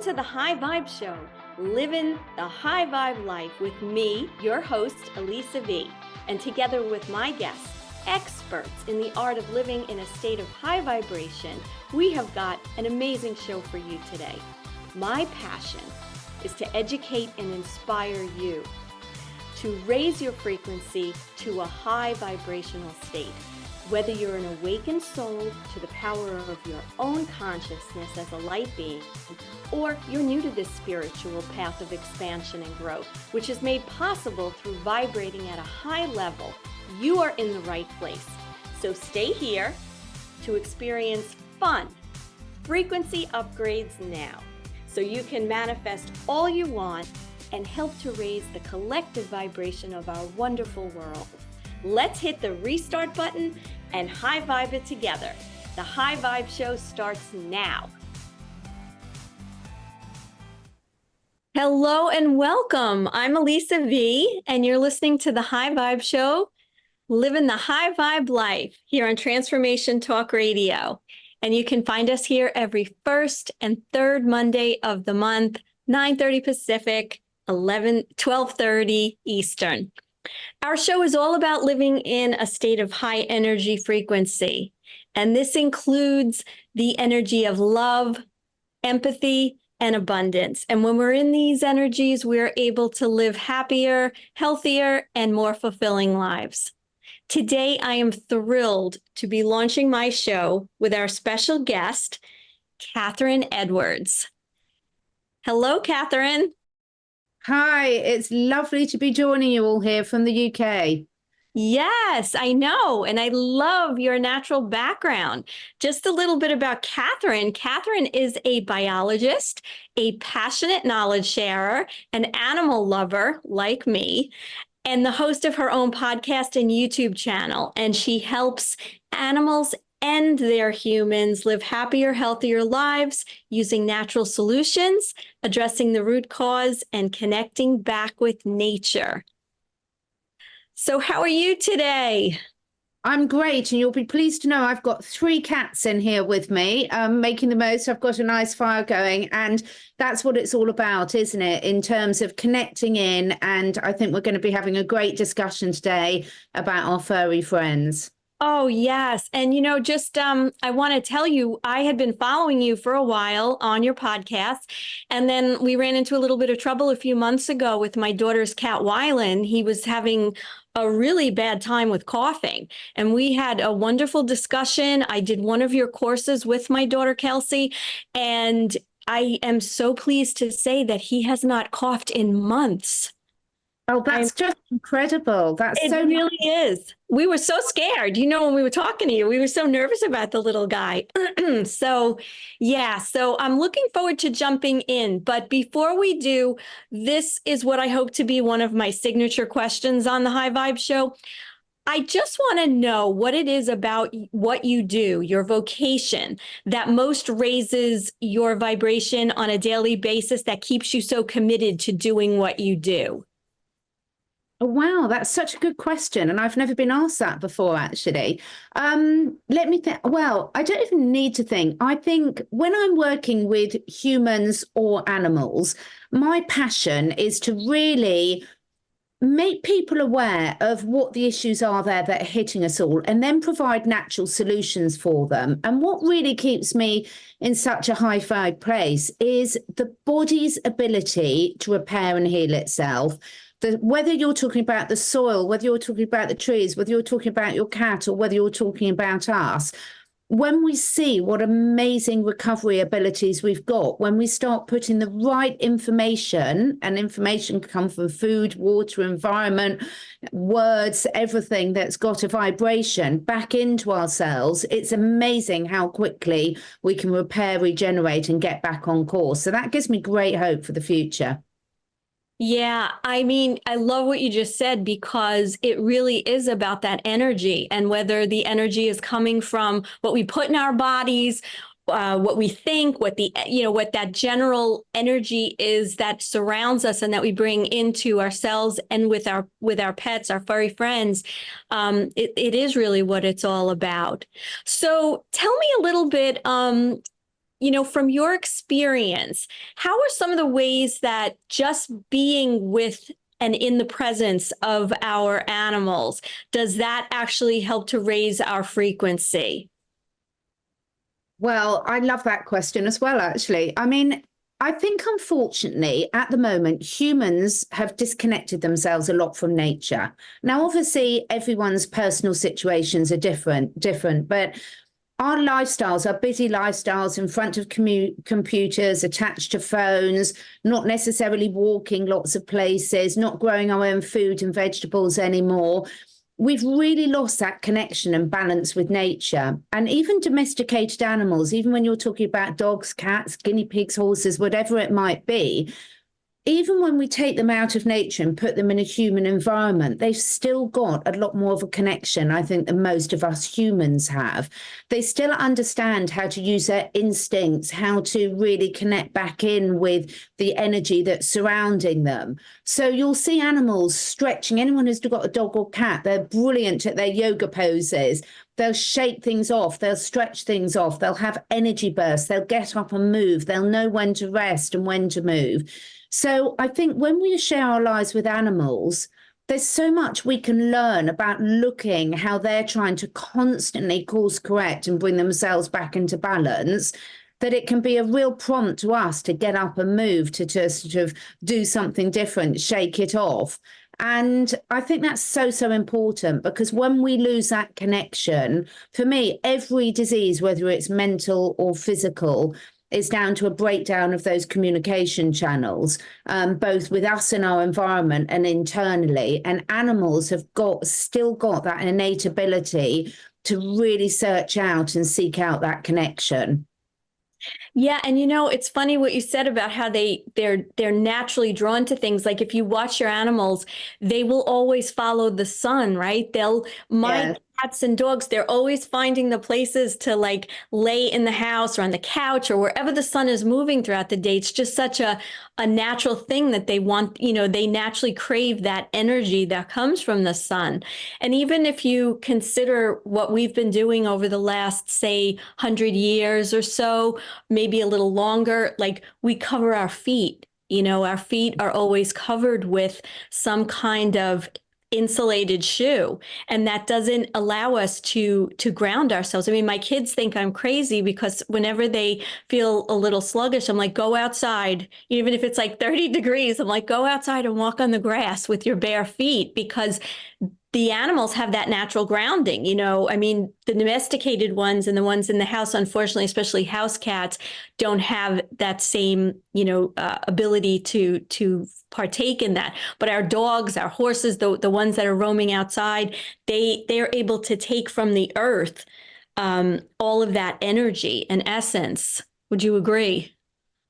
to the High Vibe Show, Livin the High Vibe Life with me, your host, Elisa V, and together with my guests, experts in the art of living in a state of high vibration, we have got an amazing show for you today. My passion is to educate and inspire you to raise your frequency to a high vibrational state. Whether you're an awakened soul to the power of your own consciousness as a light being, or you're new to this spiritual path of expansion and growth, which is made possible through vibrating at a high level, you are in the right place. So stay here to experience fun, frequency upgrades now, so you can manifest all you want and help to raise the collective vibration of our wonderful world. Let's hit the restart button and high vibe it together. The High Vibe Show starts now. Hello and welcome. I'm Elisa V, and you're listening to the High Vibe Show, Living the High Vibe Life here on Transformation Talk Radio. And you can find us here every first and third Monday of the month, 9:30 Pacific, 12:30 Eastern. Our show is all about living in a state of high energy frequency, and this includes the energy of love, empathy, and abundance. And when we're in these energies, we're able to live happier, healthier, and more fulfilling lives. Today, I am thrilled to be launching my show with our special guest, Catherine Edwards. Hello, Catherine. Hi, it's lovely to be joining you all here from the UK. Yes, I know. And I love your natural background. Just a little bit about Catherine. Catherine is a biologist, a passionate knowledge sharer, an animal lover like me, and the host of her own podcast and YouTube channel. And she helps animals and their humans live happier, healthier lives using natural solutions, addressing the root cause, and connecting back with nature. So how are you today? I'm great, and you'll be pleased to know I've got 3 cats in here with me, making the most. I've got a nice fire going, and that's what it's all about, isn't it, in terms of connecting in, and I think we're going to be having a great discussion today about our furry friends. Oh, yes. And, I want to tell you, I had been following you for a while on your podcast. And then we ran into a little bit of trouble a few months ago with my daughter's cat, Wylan. He was having a really bad time with coughing. And we had a wonderful discussion. I did one of your courses with my daughter, Kelsey, and I am so pleased to say that he has not coughed in months. Oh, that's just incredible. It really is. We were so scared. When we were talking to you, we were so nervous about the little guy. So I'm looking forward to jumping in. But before we do, this is what I hope to be one of my signature questions on the High Vibe Show. I just want to know what it is about what you do, your vocation, that most raises your vibration on a daily basis, that keeps you so committed to doing what you do. Oh, wow, that's such a good question. And I've never been asked that before, actually. Let me think. Well, I don't even need to think. I think when I'm working with humans or animals, my passion is to really make people aware of what the issues are there that are hitting us all, and then provide natural solutions for them. And what really keeps me in such a high vibe place is the body's ability to repair and heal itself. Whether you're talking about the soil, whether you're talking about the trees, whether you're talking about your cat, or whether you're talking about us, when we see what amazing recovery abilities we've got, when we start putting the right information, and information can come from food, water, environment, words, everything that's got a vibration back into ourselves, it's amazing how quickly we can repair, regenerate, and get back on course. So that gives me great hope for the future. Yeah, I love what you just said, because it really is about that energy, and whether the energy is coming from what we put in our bodies, what we think, what that general energy is that surrounds us and that we bring into ourselves and with our pets, our furry friends. It is really what it's all about. So tell me a little bit. from your experience, how are some of the ways that just being with and in the presence of our animals, does that actually help to raise our frequency? Well, I love that question as well, actually. I mean, I think unfortunately at the moment, humans have disconnected themselves a lot from nature. Now, obviously, everyone's personal situations are different, but our lifestyles, our busy lifestyles in front of computers, attached to phones, not necessarily walking lots of places, not growing our own food and vegetables anymore. We've really lost that connection and balance with nature. And even domesticated animals, even when you're talking about dogs, cats, guinea pigs, horses, whatever it might be, even when we take them out of nature and put them in a human environment, they've still got a lot more of a connection, I think, than most of us humans have. They still understand how to use their instincts, how to really connect back in with the energy that's surrounding them. So you'll see animals stretching. Anyone who's got a dog or cat, they're brilliant at their yoga poses. They'll shake things off. They'll stretch things off. They'll have energy bursts. They'll get up and move. They'll know when to rest and when to move. So I think when we share our lives with animals, there's so much we can learn about looking how they're trying to constantly course correct and bring themselves back into balance, that it can be a real prompt to us to get up and move, to sort of do something different, shake it off. And I think that's so important, because when we lose that connection, for me, every disease, whether it's mental or physical, is down to a breakdown of those communication channels, both with us and our environment and internally. And animals have still got that innate ability to really search out and seek out that connection. Yeah, and it's funny what you said about how they're naturally drawn to things. Like if you watch your animals, they will always follow the sun, right? My cats and dogs, they're always finding the places to like lay in the house or on the couch or wherever the sun is moving throughout the day. It's just such a natural thing that they want, they naturally crave that energy that comes from the sun. And even if you consider what we've been doing over the last, say, 100 years or so, maybe a little longer, like we cover our feet. Our feet are always covered with some kind of insulated shoe, and that doesn't allow us to ground ourselves. I mean, my kids think I'm crazy because whenever they feel a little sluggish, I'm like, go outside. Even if it's like 30 degrees, I'm like, go outside and walk on the grass with your bare feet, because the animals have that natural grounding. I mean, the domesticated ones and the ones in the house, unfortunately, especially house cats, don't have that same, ability to partake in that. But our dogs, our horses, the ones that are roaming outside, they are able to take from the earth all of that energy and essence. Would you agree?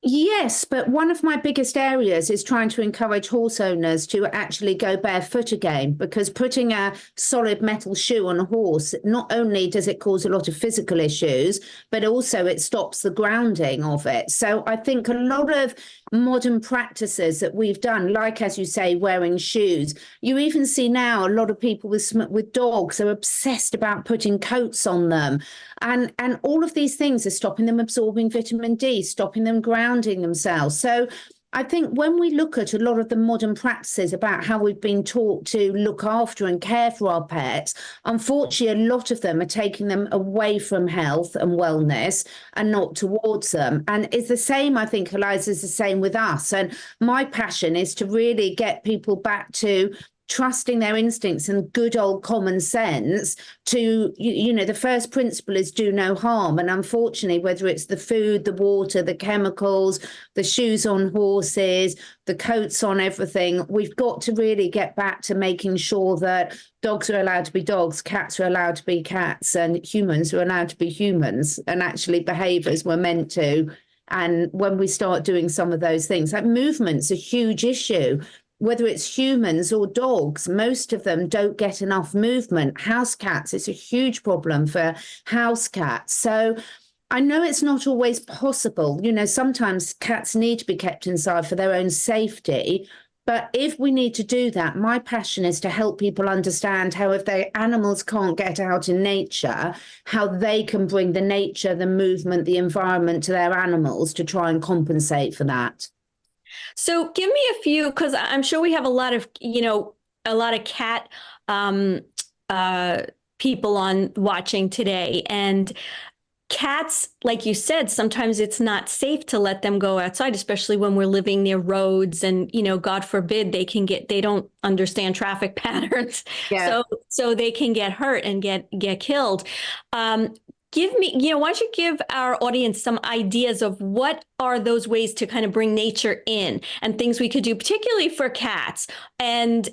Yes, but one of my biggest areas is trying to encourage horse owners to actually go barefoot again, because putting a solid metal shoe on a horse, not only does it cause a lot of physical issues, but also it stops the grounding of it. So I think a lot of modern practices that we've done, like, as you say, wearing shoes, you even see now a lot of people with dogs are obsessed about putting coats on them. And all of these things are stopping them absorbing vitamin D, stopping them grounding themselves. So I think when we look at a lot of the modern practices about how we've been taught to look after and care for our pets, unfortunately, a lot of them are taking them away from health and wellness and not towards them. And it's the same, I think, Eliza, is the same with us. And my passion is to really get people back to trusting their instincts and good old common sense to, the first principle is do no harm. And unfortunately, whether it's the food, the water, the chemicals, the shoes on horses, the coats on everything, we've got to really get back to making sure that dogs are allowed to be dogs, cats are allowed to be cats, and humans are allowed to be humans and actually behave as we're meant to. And when we start doing some of those things, like movement's a huge issue. Whether it's humans or dogs, most of them don't get enough movement. House cats, it's a huge problem for house cats. So I know it's not always possible. Sometimes cats need to be kept inside for their own safety. But if we need to do that, my passion is to help people understand how if their animals can't get out in nature, how they can bring the nature, the movement, the environment to their animals to try and compensate for that. So give me a few, because I'm sure we have a lot of, a lot of cat um, uh, people on watching today. And cats, like you said, sometimes it's not safe to let them go outside, especially when we're living near roads and, God forbid, they don't understand traffic patterns. Yeah. So they can get hurt and get killed. Give me, why don't you give our audience some ideas of what are those ways to kind of bring nature in and things we could do, particularly for cats. And,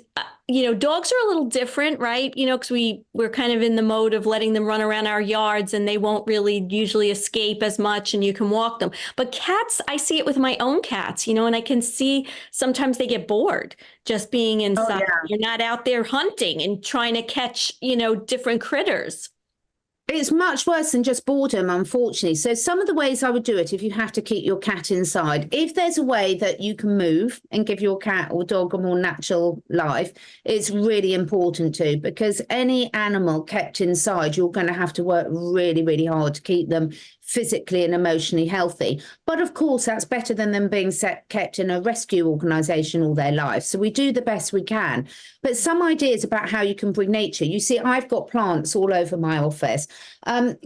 dogs are a little different, right? Because we're kind of in the mode of letting them run around our yards and they won't really usually escape as much and you can walk them. But cats, I see it with my own cats, and I can see sometimes they get bored just being inside. Oh, yeah. You're not out there hunting and trying to catch, different critters. It's much worse than just boredom, unfortunately. So some of the ways I would do it if you have to keep your cat inside, if there's a way that you can move and give your cat or dog a more natural life, it's really important to, because any animal kept inside, you're going to have to work really, really hard to keep them physically and emotionally healthy. But of course, that's better than them being kept in a rescue organisation all their life. So we do the best we can. But some ideas about how you can bring nature. You see, I've got plants all over my office.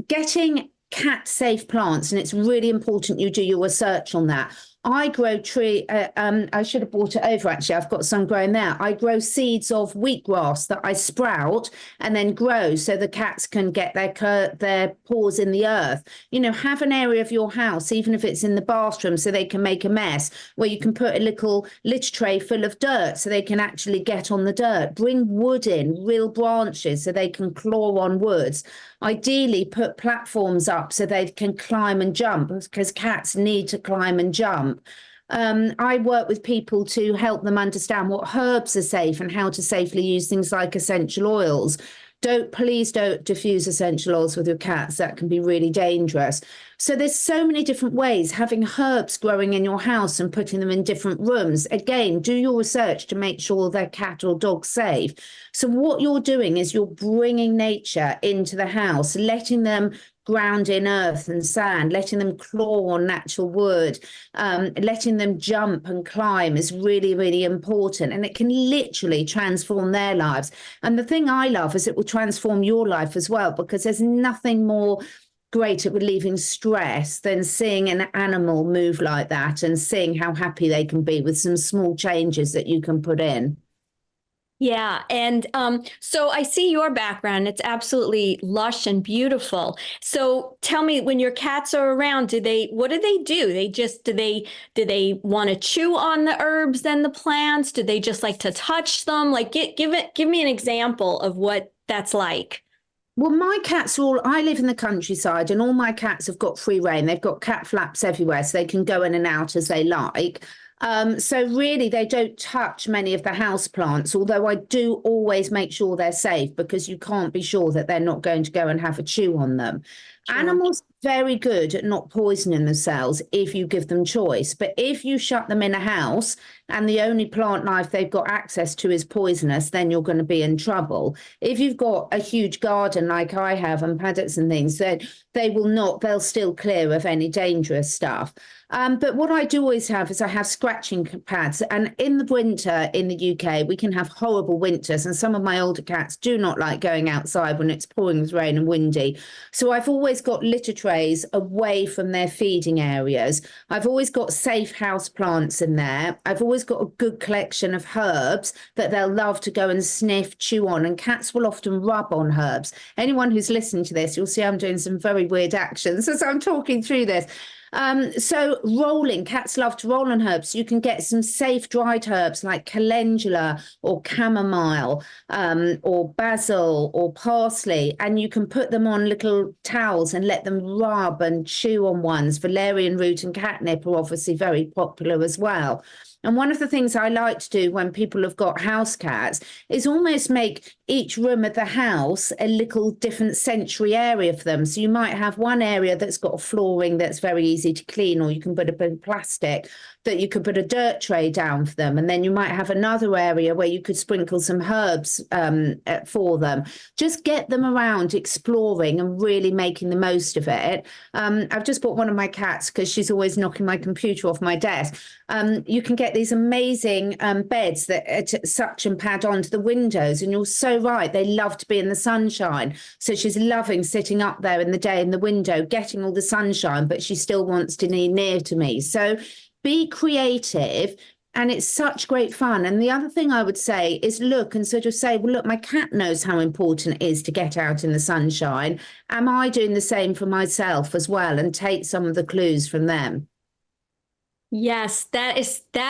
Getting cat safe plants, and it's really important you do your research on that. I grow I should have brought it over actually. I've got some growing there. I grow seeds of wheatgrass that I sprout and then grow so the cats can get their paws in the earth. Have an area of your house, even if it's in the bathroom, so they can make a mess, where you can put a little litter tray full of dirt so they can actually get on the dirt. Bring wood in, real branches, so they can claw on woods. Ideally, put platforms up so they can climb and jump, because cats need to climb and jump. I work with people to help them understand what herbs are safe and how to safely use things like essential oils. Please don't diffuse essential oils with your cats. That can be really dangerous. So there's so many different ways. Having herbs growing in your house and putting them in different rooms. Again, do your research to make sure their cat or dog's safe. So what you're doing is you're bringing nature into the house, letting them ground in earth and sand, letting them claw on natural wood, letting them jump and climb is really, really important. And it can literally transform their lives. And the thing I love is it will transform your life as well, because there's nothing more great at relieving stress than seeing an animal move like that and seeing how happy they can be with some small changes that you can put in. Yeah. And so I see your background. It's absolutely lush and beautiful. So tell me, when your cats are around, what do they do? Do they want to chew on the herbs and the plants? Do they just like to touch them? Like give me an example of what that's like. Well, my cats I live in the countryside and all my cats have got free rein. They've got cat flaps everywhere so they can go in and out as they like. So really, they don't touch many of the house plants, although I do always make sure they're safe, because you can't be sure that they're not going to go and have a chew on them. Sure. Animals are very good at not poisoning themselves if you give them choice. But if you shut them in a house and the only plant life they've got access to is poisonous, then you're going to be in trouble. If you've got a huge garden like I have and paddocks and things, then they'll still clear of any dangerous stuff. But what I do always have is I have scratching pads. And in the winter in the UK, we can have horrible winters. And some of my older cats do not like going outside when it's pouring with rain and windy. So I've always got litter trays away from their feeding areas. I've always got safe house plants in there. I've always got a good collection of herbs that they'll love to go and sniff, chew on. And cats will often rub on herbs. Anyone who's listening to this, you'll see I'm doing some very weird actions as I'm talking through this. So rolling, cats love to roll on herbs. You can get some safe dried herbs like calendula or chamomile, or basil or parsley, and you can put them on little towels and let them rub and chew on ones. Valerian root and catnip are obviously very popular as well. And one of the things I like to do when people have got house cats is almost make each room of the house a little different sensory area for them. So you might have one area that's got a flooring that's very easy to clean, or you can put a bit of plastic. that you could put a dirt tray down for them. And then you might have another area where you could sprinkle some herbs for them. Just get them around exploring and really making the most of it. I've just bought one of my cats because she's always knocking my computer off my desk. You can get these amazing beds that suction pad onto the windows. And you're so right. They love to be in the sunshine. So she's loving sitting up there in the day in the window, getting all the sunshine, but she still wants to be near to me. So be creative. And it's such great fun. And the other thing I would say is look and sort of say, well, look, my cat knows how important it is to get out in the sunshine. Am I doing the same for myself as well? And take some of the clues from them. Yes, that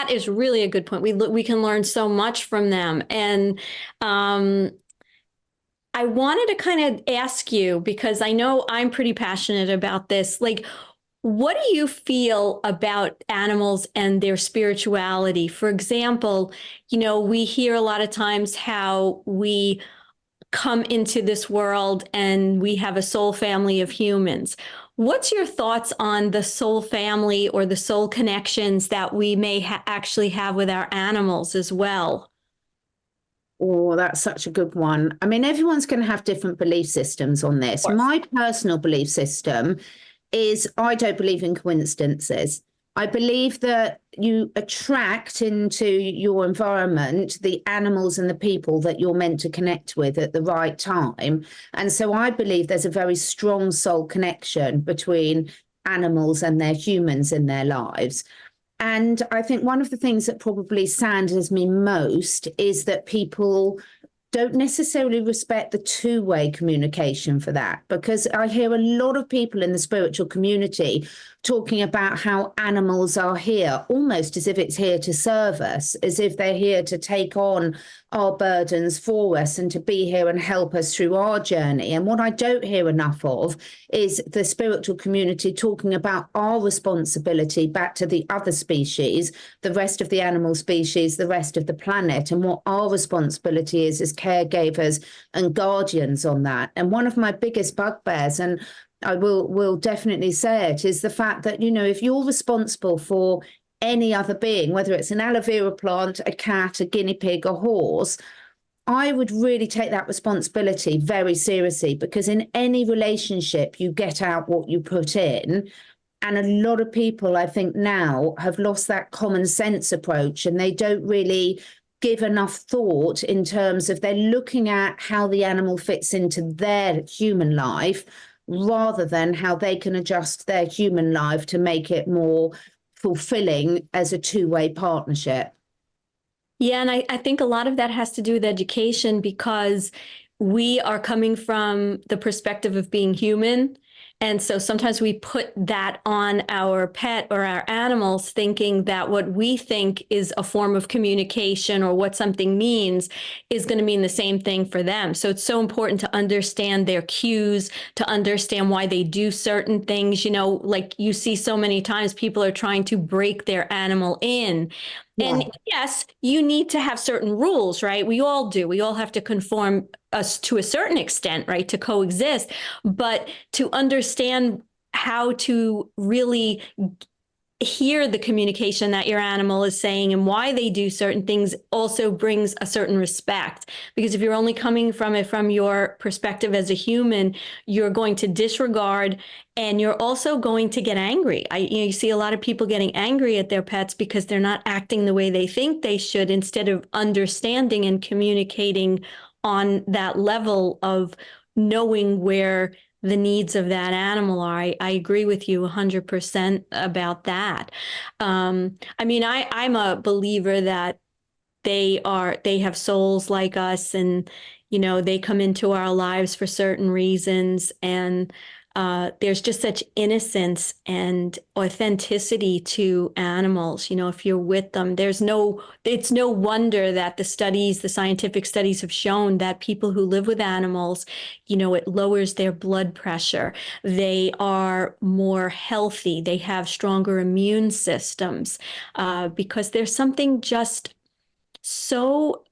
is really a good point. We can learn so much from them. And I wanted to kind of ask you, because I know I'm pretty passionate about this, like, what do you feel about animals and their spirituality? For example, we hear a lot of times how we come into this world and we have a soul family of humans. What's your thoughts on the soul family or the soul connections that we may actually have with our animals as well? Oh, that's such a good one. I mean, everyone's going to have different belief systems on this. My personal belief system is I don't believe in coincidences. I believe that you attract into your environment the animals and the people that you're meant to connect with at the right time. And so I believe there's a very strong soul connection between animals and their humans in their lives. And I think one of the things that probably saddens me most is that people don't necessarily respect the two-way communication for that, because I hear a lot of people in the spiritual community talking about how animals are here almost as if it's here to serve us, as if they're here to take on our burdens for us and to be here and help us through our journey. And what I don't hear enough of is the spiritual community talking about our responsibility back to the other species, the rest of the animal species, the rest of the planet, and what our responsibility is as caregivers and guardians on that. And one of my biggest bugbears, and I will definitely say it, is the fact that, if you're responsible for any other being, whether it's an aloe vera plant, a cat, a guinea pig, a horse, I would really take that responsibility very seriously, because in any relationship, you get out what you put in. And a lot of people, I think, now have lost that common sense approach, and they don't really give enough thought in terms of they're looking at how the animal fits into their human life rather than how they can adjust their human life to make it more fulfilling as a two-way partnership. Yeah, and I think a lot of that has to do with education, because we are coming from the perspective of being human. And so sometimes we put that on our pet or our animals, thinking that what we think is a form of communication or what something means is going to mean the same thing for them. So it's so important to understand their cues, to understand why they do certain things. Like you see so many times people are trying to break their animal in. And yes, you need to have certain rules, right? We all do. We all have to conform us to a certain extent, right, to coexist. But to understand how to really hear the communication that your animal is saying and why they do certain things also brings a certain respect. Because if you're only coming from it from your perspective as a human, you're going to disregard, and you're also going to get angry. You see a lot of people getting angry at their pets because they're not acting the way they think they should, instead of understanding and communicating on that level of knowing where the needs of that animal are. I agree with you 100% about that. I'm a believer that they have souls like us, and, they come into our lives for certain reasons. And there's just such innocence and authenticity to animals. If you're with them, it's no wonder that the scientific studies have shown that people who live with animals, it lowers their blood pressure. They are more healthy. They have stronger immune systems, because there's something just so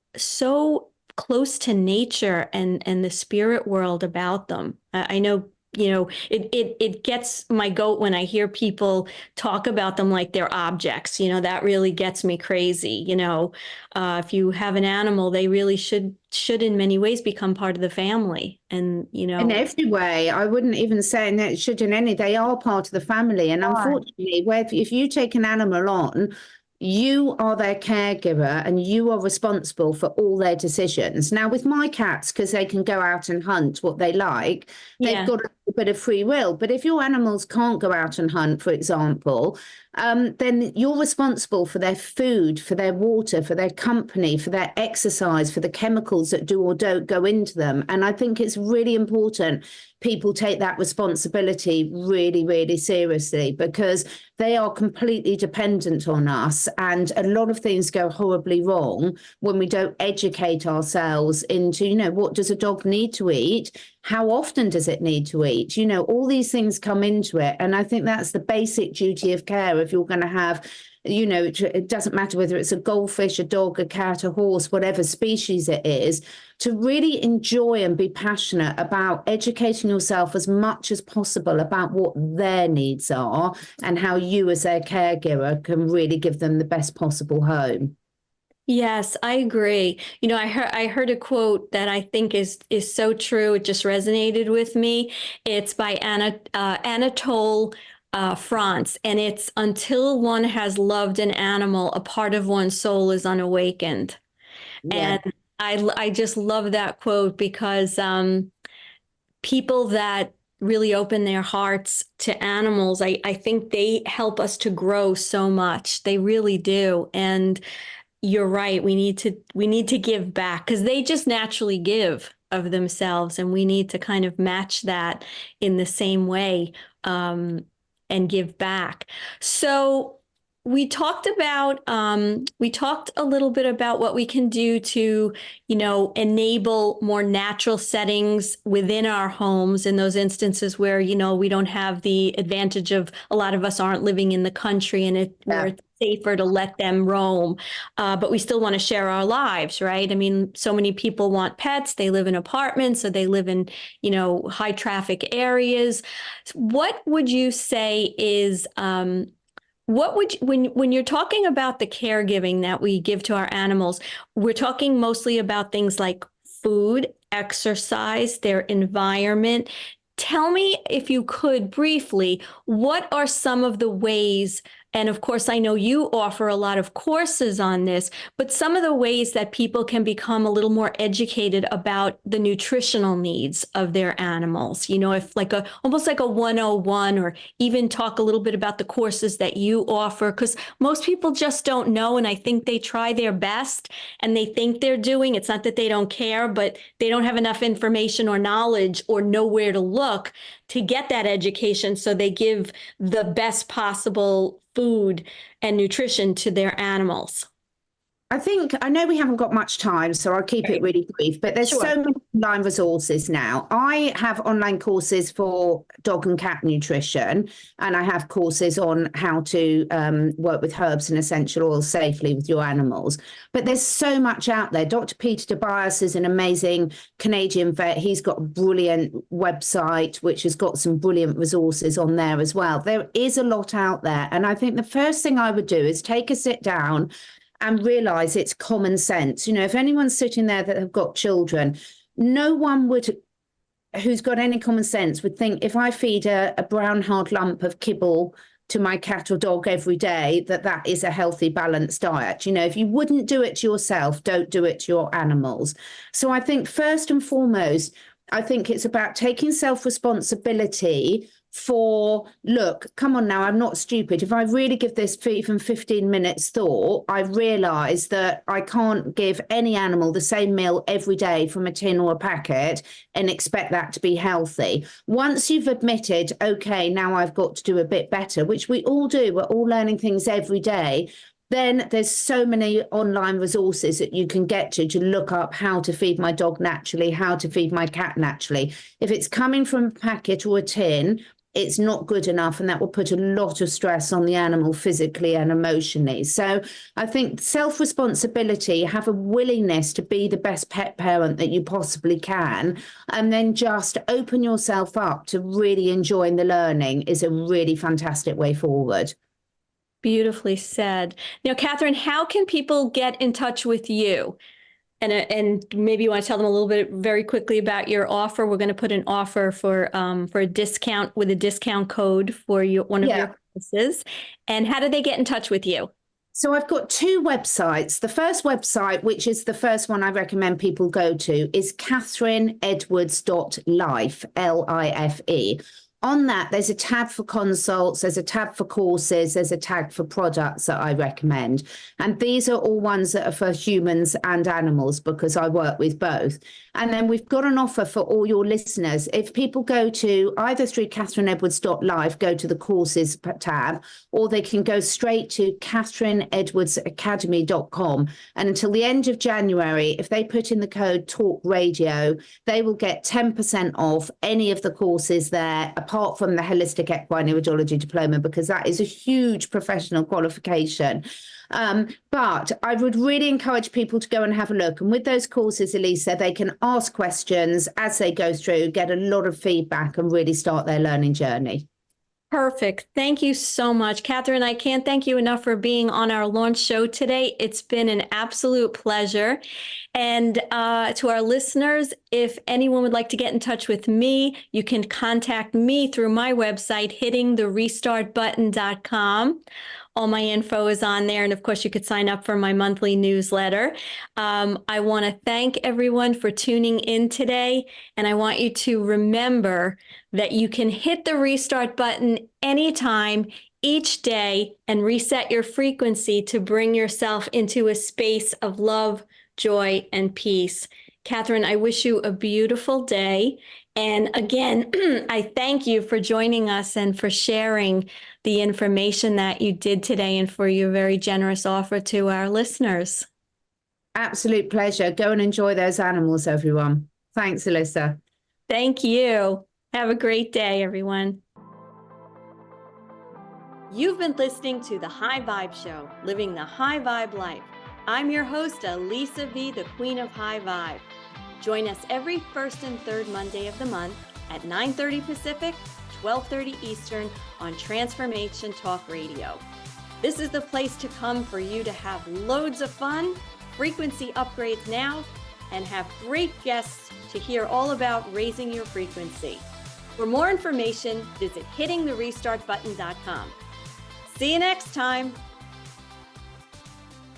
close to nature and the spirit world about them. I know it gets my goat when I hear people talk about them like they're objects. That really gets me crazy. If you have an animal, they really should in many ways become part of the family. And, In every way, I wouldn't even say that it should in any, they are part of the family. And unfortunately, if you take an animal on, you are their caregiver and you are responsible for all their decisions. Now, with my cats, because they can go out and hunt what they like, they've got a bit of free will. But if your animals can't go out and hunt, for example, then you're responsible for their food, for their water, for their company, for their exercise, for the chemicals that do or don't go into them. And I think it's really important people take that responsibility really, really seriously, because they are completely dependent on us. And a lot of things go horribly wrong when we don't educate ourselves into, what does a dog need to eat? How often does it need to eat? All these things come into it. And I think that's the basic duty of care if you're going to have, it doesn't matter whether it's a goldfish, a dog, a cat, a horse, whatever species it is, to really enjoy and be passionate about educating yourself as much as possible about what their needs are and how you as their caregiver can really give them the best possible home. Yes, I agree. I heard a quote that I think is so true. It just resonated with me. It's by Anatole France, and it's, "Until one has loved an animal, a part of one's soul is unawakened." Yeah. And I just love that quote because people that really open their hearts to animals, I think they help us to grow so much. They really do. And you're right. We need to give back, because they just naturally give of themselves, and we need to kind of match that in the same way, and give back. So we talked a little bit about what we can do to, enable more natural settings within our homes in those instances where, we don't have the advantage of, a lot of us aren't living in the country, and where it's safer to let them roam. But we still want to share our lives, right? I mean, so many people want pets. They live in apartments, so they live in, high traffic areas. What would you say is, when you're talking about the caregiving that we give to our animals, we're talking mostly about things like food, exercise, their environment. Tell me, if you could briefly, what are some of the ways, and of course, I know you offer a lot of courses on this, but some of the ways that people can become a little more educated about the nutritional needs of their animals, if almost like a 101, or even talk a little bit about the courses that you offer, because most people just don't know. And I think they try their best and they think they're doing, it's not that they don't care, but they don't have enough information or knowledge or know where to look to get that education. So they give the best possible food and nutrition to their animals. I know we haven't got much time, so I'll keep it really brief, but there's so many online resources now. I have online courses for dog and cat nutrition, and I have courses on how to work with herbs and essential oils safely with your animals. But there's so much out there. Dr. Peter Tobias is an amazing Canadian vet. He's got a brilliant website, which has got some brilliant resources on there as well. There is a lot out there. And I think the first thing I would do is take a sit down and realize it's common sense. If anyone's sitting there that have got children, no one who's got any common sense would think, if I feed a brown hard lump of kibble to my cat or dog every day, that is a healthy, balanced diet. If you wouldn't do it to yourself, don't do it to your animals. So I think first and foremost, I think it's about taking self-responsibility for, look, come on now, I'm not stupid. If I really give this even 15 minutes thought, I realise that I can't give any animal the same meal every day from a tin or a packet and expect that to be healthy. Once you've admitted, okay, now I've got to do a bit better, which we all do, we're all learning things every day, then there's so many online resources that you can get to look up how to feed my dog naturally, how to feed my cat naturally. If it's coming from a packet or a tin, it's not good enough, and that will put a lot of stress on the animal physically and emotionally. So I think self-responsibility, have a willingness to be the best pet parent that you possibly can, and then just open yourself up to really enjoying the learning is a really fantastic way forward. Beautifully said. Now, Catherine, how can people get in touch with you? And maybe you want to tell them a little bit very quickly about your offer. We're going to put an offer for a discount with a discount code for one of your courses. And how do they get in touch with you? So I've got two websites. The first website, which is the first one I recommend people go to, is catherineedwards.life, Life. On that, there's a tab for consults, there's a tab for courses, there's a tag for products that I recommend. And these are all ones that are for humans and animals, because I work with both. And then we've got an offer for all your listeners. If people go to either through catherineedwards.life, go to the courses tab, or they can go straight to catherineedwardsacademy.com. And until the end of January, if they put in the code Talk Radio, they will get 10% off any of the courses there, apart from the Holistic Equine Iridology Diploma, because that is a huge professional qualification. But I would really encourage people to go and have a look. And with those courses, Elisa, they can ask questions as they go through, get a lot of feedback, and really start their learning journey. Perfect. Thank you so much, Catherine. I can't thank you enough for being on our launch show today. It's been an absolute pleasure. And to our listeners, if anyone would like to get in touch with me, you can contact me through my website, hittingtherestartbutton.com. All my info is on there. And of course, you could sign up for my monthly newsletter. I want to thank everyone for tuning in today. And I want you to remember that you can hit the restart button anytime, each day, and reset your frequency to bring yourself into a space of love, joy, and peace. Catherine, I wish you a beautiful day. And again, I thank you for joining us and for sharing the information that you did today, and for your very generous offer to our listeners. Absolute pleasure. Go and enjoy those animals, everyone. Thanks, Elisa. Thank you. Have a great day, everyone. You've been listening to The High Vibe Show, Living the High Vibe Life. I'm your host, Elisa V, the Queen of High Vibe. Join us every first and third Monday of the month at 9:30 Pacific, 12:30 Eastern on Transformation Talk Radio. This is the place to come for you to have loads of fun, frequency upgrades now, and have great guests to hear all about raising your frequency. For more information, visit hittingtherestartbutton.com. See you next time.